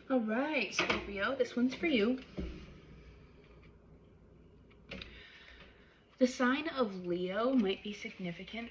All right, Scorpio, this one's for you. The sign of Leo might be significant.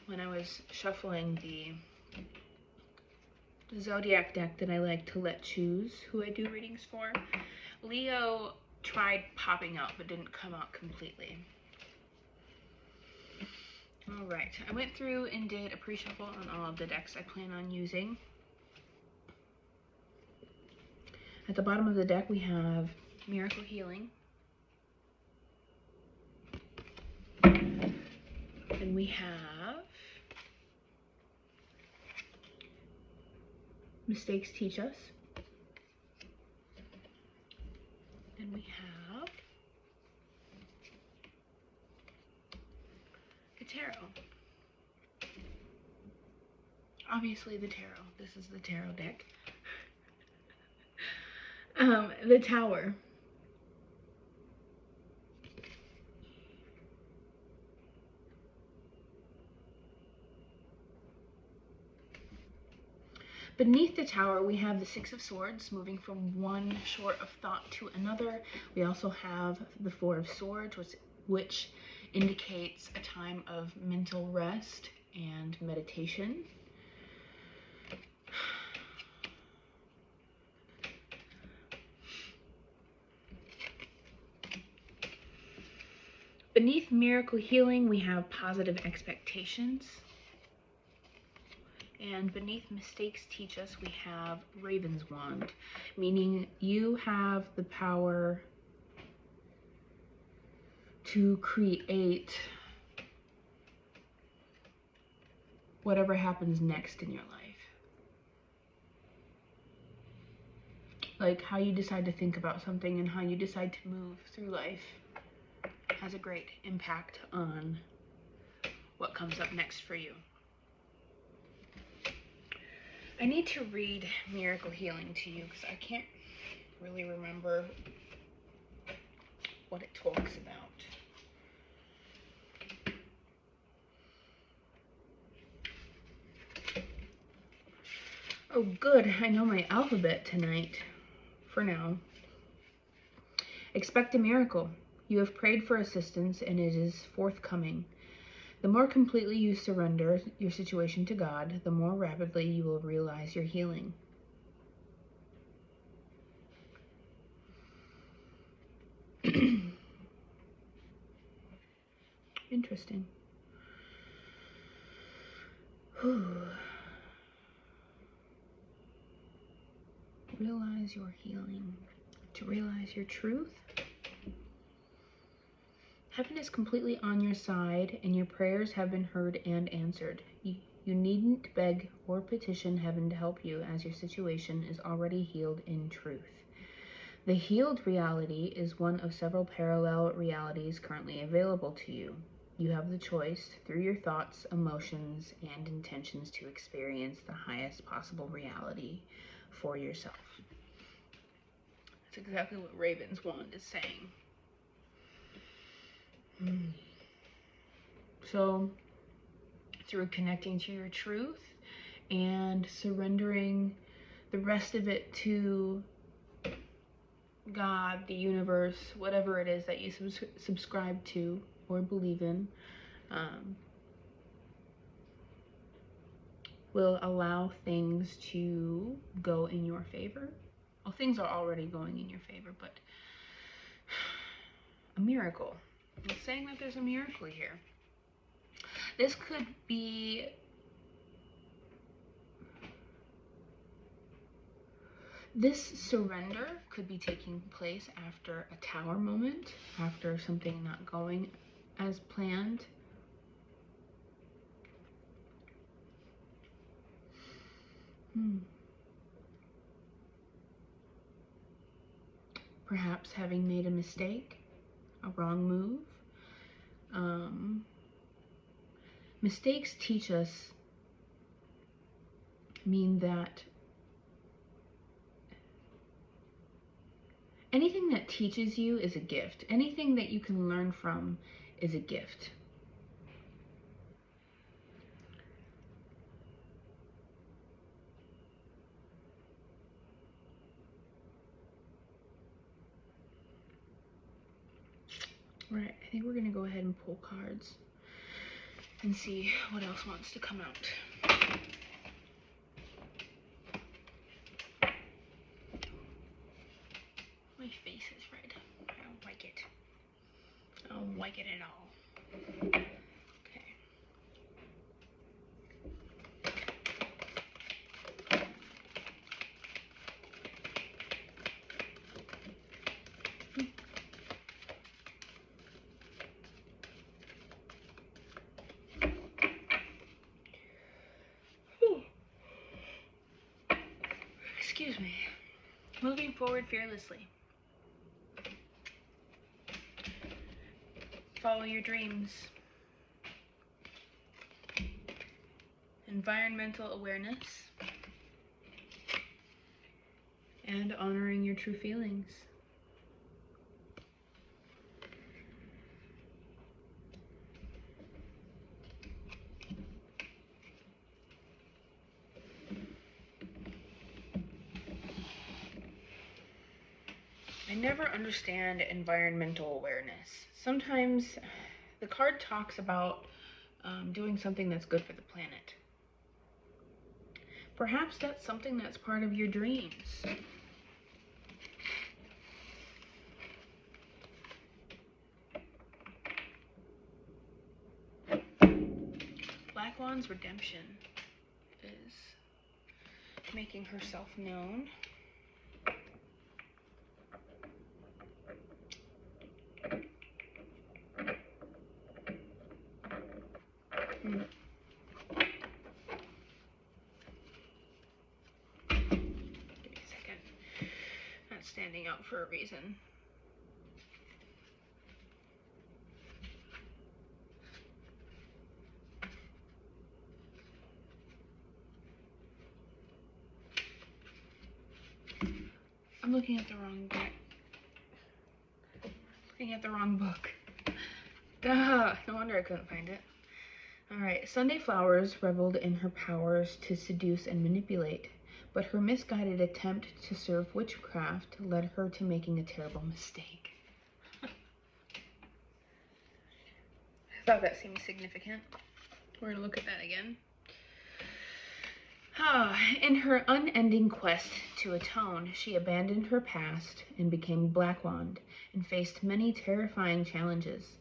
When I was shuffling the zodiac deck that I like to let choose who I do readings for, Leo tried popping out but didn't come out completely. All right, I went through and did a pre-shuffle on all of the decks I plan on using. At the bottom of the deck, we have Miracle Healing. And we have Mistakes Teach Us. And we have the Tarot. Obviously the Tarot. This is the Tarot deck. The Tower. Beneath the Tower, we have the Six of Swords, moving from one short of thought to another. We also have the Four of Swords, which indicates a time of mental rest and meditation. Beneath Miracle Healing, we have Positive Expectations. And beneath Mistakes Teach Us, we have Raven's Wand, meaning you have the power to create whatever happens next in your life. Like how you decide to think about something and how you decide to move through life has a great impact on what comes up next for you. I need to read Miracle Healing to you because I can't really remember what it talks about. Oh good, I know my alphabet tonight, for now. Expect a miracle. You have prayed for assistance and it is forthcoming. The more completely you surrender your situation to God, the more rapidly you will realize your healing. Interesting. Realize your healing. To realize your truth. Heaven is completely on your side, and your prayers have been heard and answered. You needn't beg or petition heaven to help you, as your situation is already healed in truth. The healed reality is one of several parallel realities currently available to you. You have the choice, through your thoughts, emotions, and intentions, to experience the highest possible reality for yourself. That's exactly what Raven's Wand is saying. So, through connecting to your truth and surrendering the rest of it to God, the universe, whatever it is that you subscribe to or believe in, will allow things to go in your favor. Well, things are already going in your favor, but a miracle. I'm saying that there's a miracle here. This could be this surrender could be taking place after a tower moment, after something not going as planned. Perhaps having made a mistake, a wrong move. Mistakes teach us mean that anything that teaches you is a gift. Anything that you can learn from is a gift. Right, I think we're gonna go ahead and pull cards and see what else wants to come out. My face is red. I don't like it. I don't like it at all. Okay. Excuse me. Moving forward fearlessly. Follow your dreams. Environmental awareness. And honoring your true feelings. I never understand environmental awareness. Sometimes the card talks about doing something that's good for the planet. Perhaps that's something that's part of your dreams. Black Wand's redemption is making herself known. Give me a second. That's standing out for a reason. I'm looking at the wrong book. Looking at the wrong book. Duh! No wonder I couldn't find it. Alright, Sunday Flowers reveled in her powers to seduce and manipulate, but her misguided attempt to serve witchcraft led her to making a terrible mistake. I thought that seemed significant. We're going to look at that again. In her unending quest to atone, she abandoned her past and became Black Wand and faced many terrifying challenges.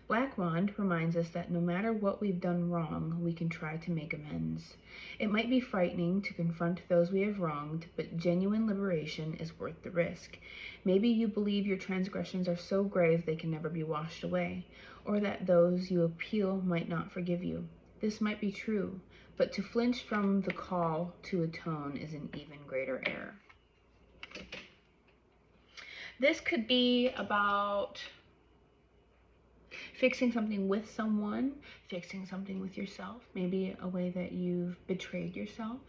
Black Wand reminds us that no matter what we've done wrong, we can try to make amends. It might be frightening to confront those we have wronged, but genuine liberation is worth the risk. Maybe you believe your transgressions are so grave they can never be washed away, or that those you appeal might not forgive you. This might be true, but to flinch from the call to atone is an even greater error. This could be about fixing something with someone, fixing something with yourself, maybe a way that you've betrayed yourself.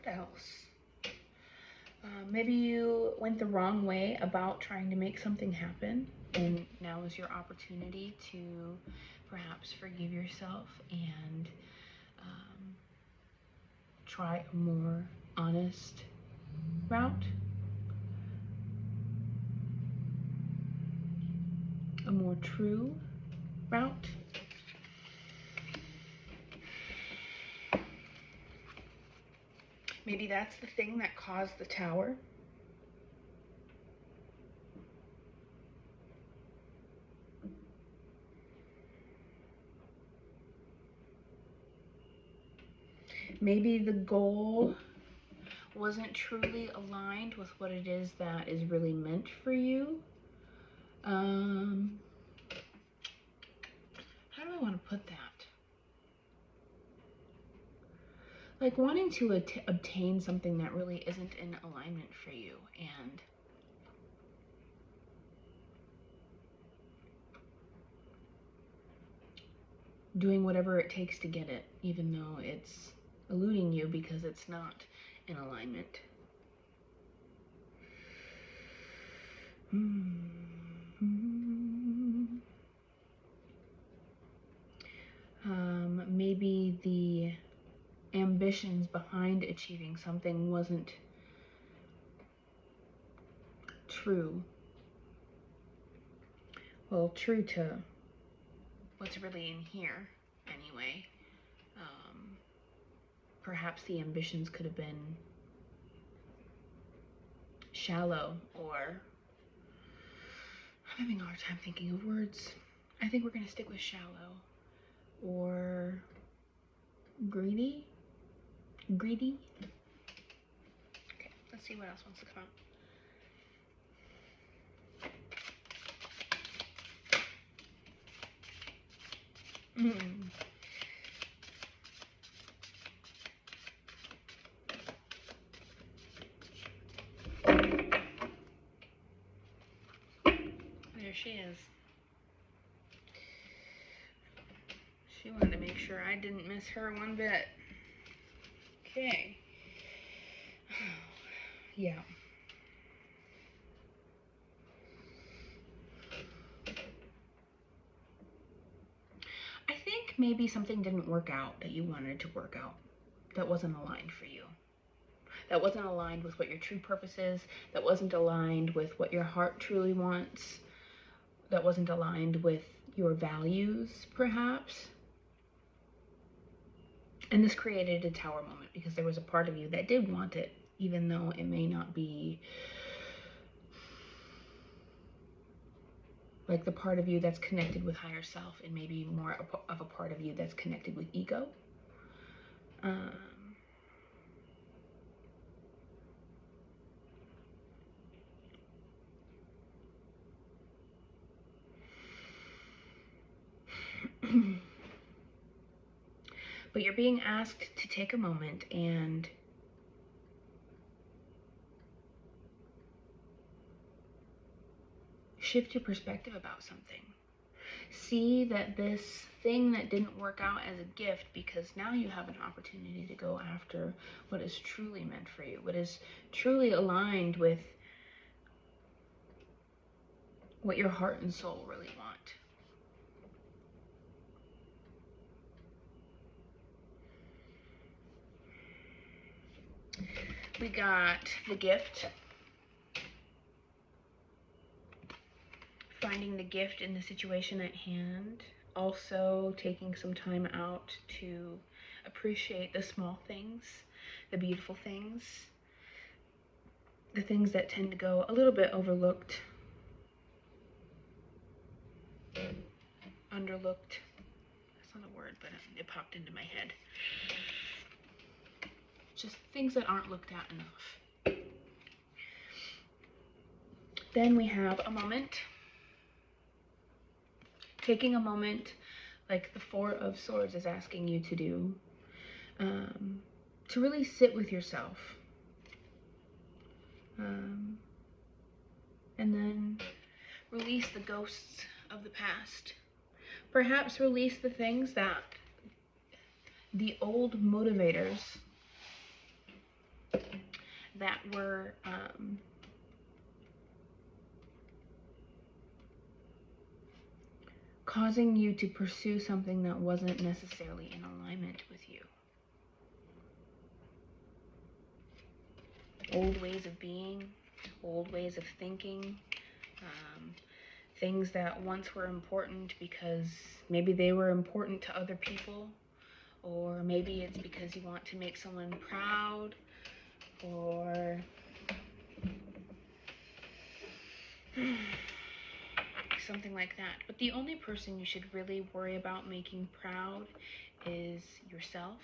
What else? Maybe you went the wrong way about trying to make something happen, and now is your opportunity to perhaps forgive yourself and try a more honest route, a more true route. Maybe that's the thing that caused the tower. Maybe the goal wasn't truly aligned with what it is that is really meant for you. How do I want to put that? Like wanting to obtain something that really isn't in alignment for you, and doing whatever it takes to get it, even though it's eluding you because it's not in alignment. Maybe the ambitions behind achieving something wasn't true. Well, true to what's really in here, anyway. Perhaps the ambitions could have been shallow, or I'm having a hard time thinking of words. I think we're going to stick with shallow. Or greedy? Greedy? Okay, let's see what else wants to come out. There she is. She wanted to make sure I didn't miss her one bit. Okay. Yeah. I think maybe something didn't work out that you wanted to work out, that wasn't aligned for you. That wasn't aligned with what your true purpose is, that wasn't aligned with what your heart truly wants, that wasn't aligned with your values, perhaps. And this created a tower moment because there was a part of you that did want it, even though it may not be like the part of you that's connected with higher self, and maybe more of a part of you that's connected with ego. But you're being asked to take a moment and shift your perspective about something. See that this thing that didn't work out as a gift, because now you have an opportunity to go after what is truly meant for you, what is truly aligned with what your heart and soul really want. We got the gift. Finding the gift in the situation at hand. Also taking some time out to appreciate the small things, the beautiful things, the things that tend to go a little bit overlooked, underlooked. That's not a word, but it popped into my head. Just things that aren't looked at enough. Then we have a moment. Taking a moment, like the Four of Swords is asking you to do, to really sit with yourself. And then release the ghosts of the past. Perhaps release the things that the old motivators that were causing you to pursue something that wasn't necessarily in alignment with you. Old ways of being, old ways of thinking, things that once were important because maybe they were important to other people, or maybe it's because you want to make someone proud, or something like that. But the only person you should really worry about making proud is yourself.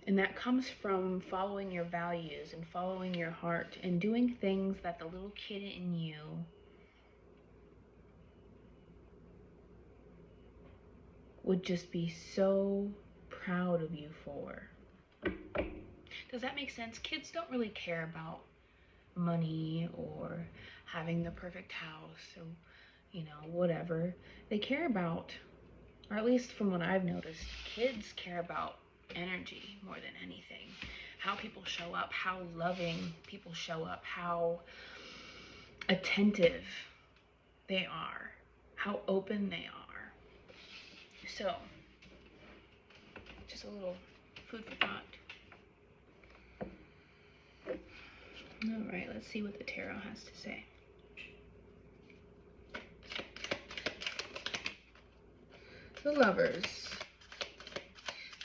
And that comes from following your values and following your heart and doing things that the little kid in you would just be so proud of you for. Does that make sense? Kids don't really care about money or having the perfect house or, whatever. They care about, or at least from what I've noticed, kids care about energy more than anything. How people show up, how loving people show up, how attentive they are, how open they are. So, just a little food for thought. All right, let's see what the tarot has to say. The Lovers.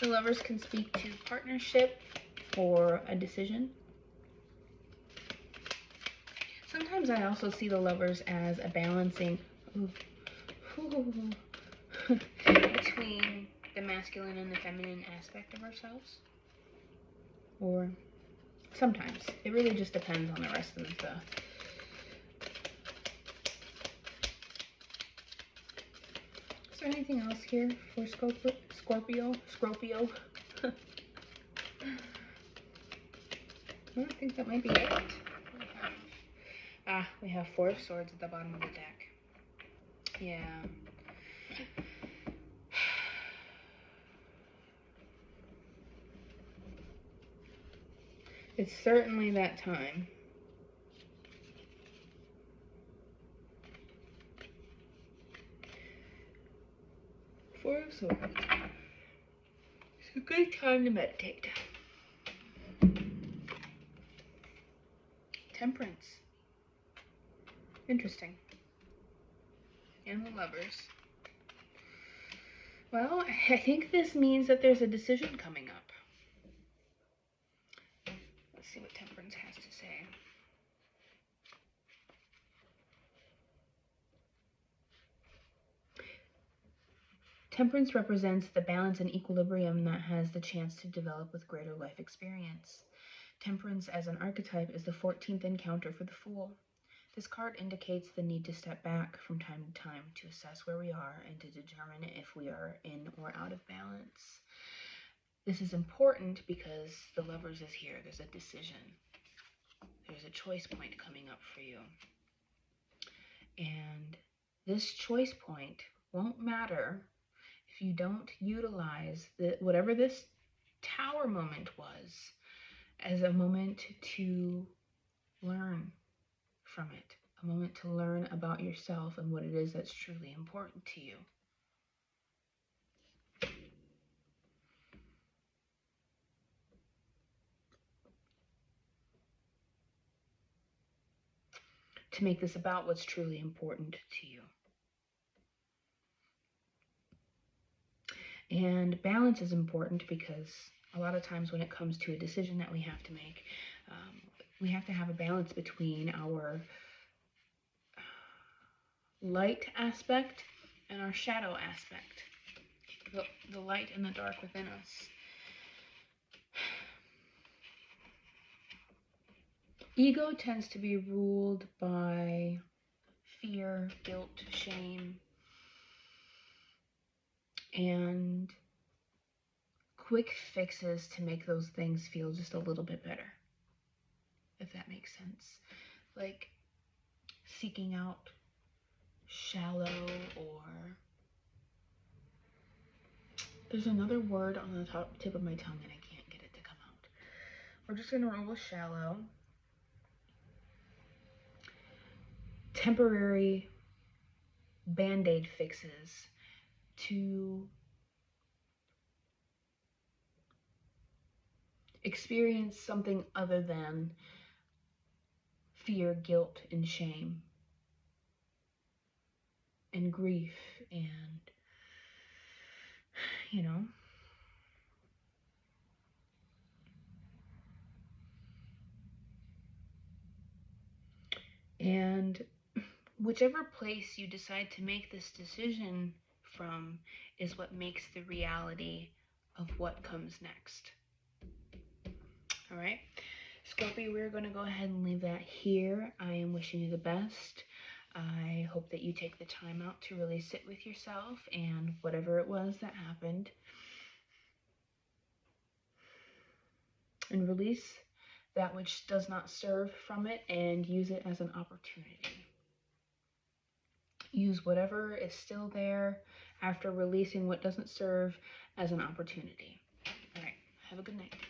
The Lovers can speak to partnership or a decision. Sometimes I also see the Lovers as a balancing between the masculine and the feminine aspect of ourselves. Or sometimes. It really just depends on the rest of the Is there anything else here for Scorpio? I think that might be it. We have Four of Swords at the bottom of the deck. Yeah. It's certainly that time. Four of Swords. It's a good time to meditate. Temperance. Interesting. And the Lovers. Well, I think this means that there's a decision coming up. Let's see what Temperance has to say. Temperance represents the balance and equilibrium that has the chance to develop with greater life experience. Temperance as an archetype is the 14th encounter for the Fool. This card indicates the need to step back from time to time to assess where we are and to determine if we are in or out of balance. This is important because the Lovers is here. There's a decision. There's a choice point coming up for you. And this choice point won't matter if you don't utilize whatever this Tower moment was as a moment to learn from it, a moment to learn about yourself and what it is that's truly important to you. To make this about what's truly important to you. And balance is important because a lot of times when it comes to a decision that we have to make, we have to have a balance between our light aspect and our shadow aspect, the light and the dark within us. Ego tends to be ruled by fear, guilt, shame, and quick fixes to make those things feel just a little bit better, if that makes sense. Like seeking out shallow, or there's another word on the tip of my tongue and I can't get it to come out. We're just gonna roll with shallow. Temporary band-aid fixes to experience something other than fear, guilt, and shame, and grief, and, you know, and whichever place you decide to make this decision from is what makes the reality of what comes next. All right, Scorpio, we're going to go ahead and leave that here. I am wishing you the best. I hope that you take the time out to really sit with yourself and whatever it was that happened, and release that which does not serve from it and use it as an opportunity. Use whatever is still there after releasing what doesn't serve as an opportunity. All right. Have a good night.